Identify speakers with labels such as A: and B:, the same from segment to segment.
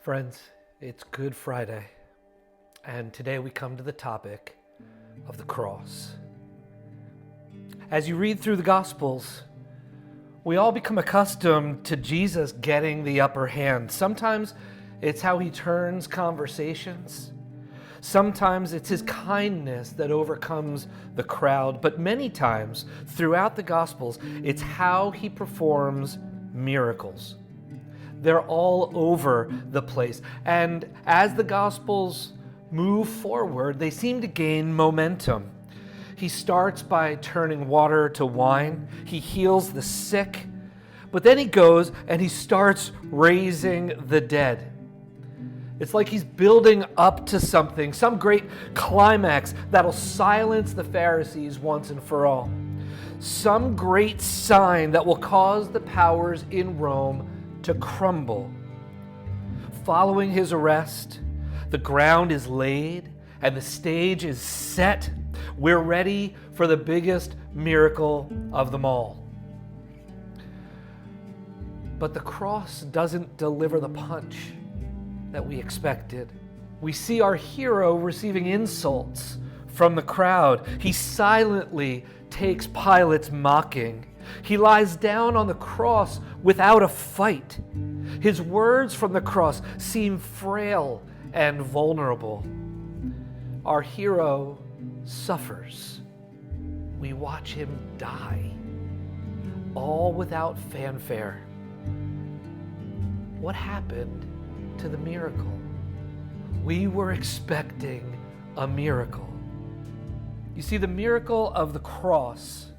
A: Friends, it's Good Friday, and today we come to the topic of the cross. As you read through the Gospels, we all become accustomed to Jesus getting the upper hand. Sometimes it's how he turns conversations. Sometimes it's his kindness that overcomes the crowd. But many times throughout the Gospels, it's how he performs miracles. They're all over the place. And as the Gospels move forward, they seem to gain momentum. He starts by turning water to wine. He heals the sick. But then he goes and he starts raising the dead. It's like he's building up to something, some great climax that'll silence the Pharisees once and for all. Some great sign that will cause the powers in Rome to crumble. Following his arrest, the ground is laid and the stage is set. We're ready for the biggest miracle of them all. But the cross doesn't deliver the punch that we expected. We see our hero receiving insults from the crowd. He silently takes Pilate's mocking. He lies down on the cross without a fight. His words from the cross seem frail and vulnerable. Our hero suffers. We watch him die, all without fanfare. What happened to the miracle? We were expecting a miracle. You see, the miracle of the cross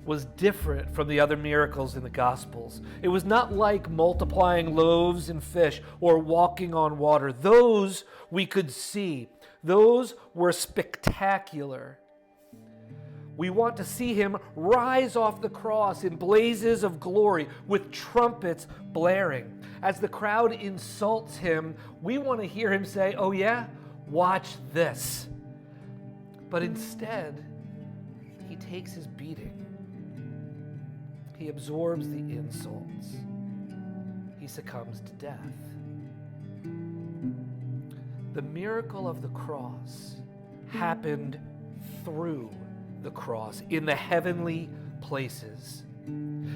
A: was different from the other miracles in the Gospels. It was not like multiplying loaves and fish or walking on water. Those we could see. Those were spectacular. We want to see him rise off the cross in blazes of glory with trumpets blaring. As the crowd insults him, we want to hear him say, "Oh yeah, watch this." But instead, he takes his beating. He absorbs the insults. He succumbs to death. The miracle of the cross happened through the cross in the heavenly places.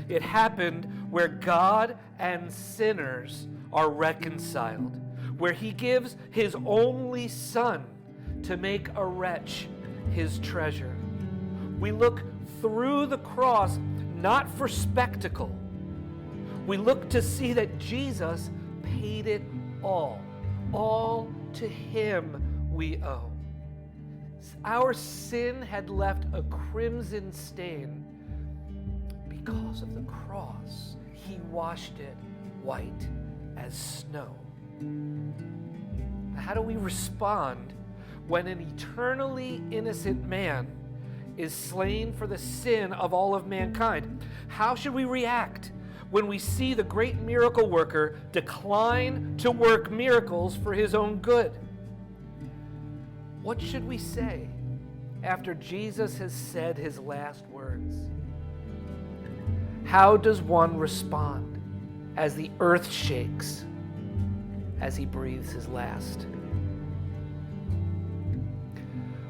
A: It happened where God and sinners are reconciled, where he gives his only son to make a wretch his treasure. We look through the cross not for spectacle. We look to see that Jesus paid it all. All to him we owe. Our sin had left a crimson stain. Because of the cross, he washed it white as snow. How do we respond when an eternally innocent man is slain for the sin of all of mankind? How should we react when we see the great miracle worker decline to work miracles for his own good? What should we say after Jesus has said his last words? How does one respond as the earth shakes as he breathes his last?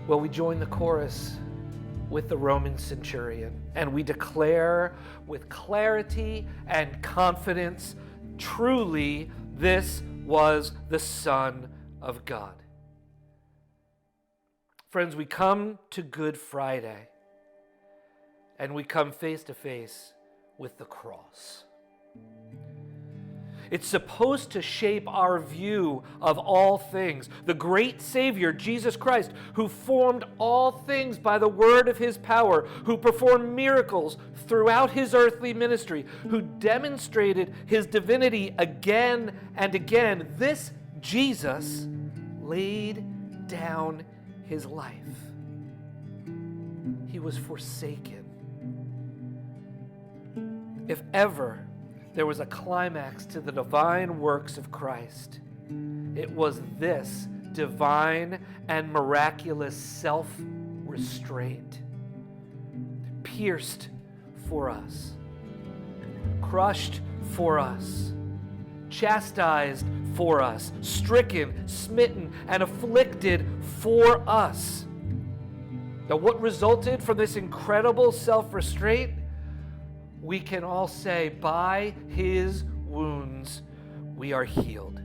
A: Well, we join the chorus with the Roman centurion, and we declare with clarity and confidence, truly, this was the Son of God. Friends, we come to Good Friday, and we come face to face with the cross. It's supposed to shape our view of all things. The great Savior, Jesus Christ, who formed all things by the word of his power, who performed miracles throughout his earthly ministry, who demonstrated his divinity again and again. This Jesus laid down his life. He was forsaken. If ever there was a climax to the divine works of Christ, it was this divine and miraculous self-restraint. Pierced for us, crushed for us, chastised for us, stricken, smitten, and afflicted for us. Now, what resulted from this incredible self-restraint? We can all say, by his wounds, we are healed.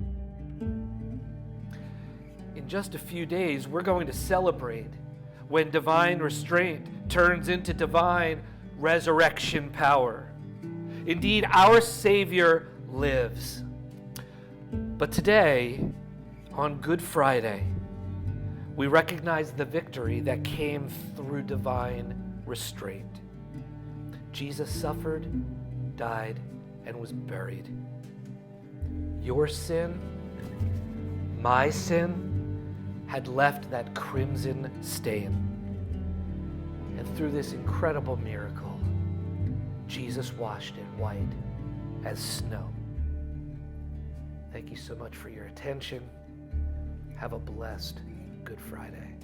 A: In just a few days, we're going to celebrate when divine restraint turns into divine resurrection power. Indeed, our Savior lives. But today, on Good Friday, we recognize the victory that came through divine restraint. Jesus suffered, died, and was buried. Your sin, my sin, had left that crimson stain. And through this incredible miracle, Jesus washed it white as snow. Thank you so much for your attention. Have a blessed Good Friday.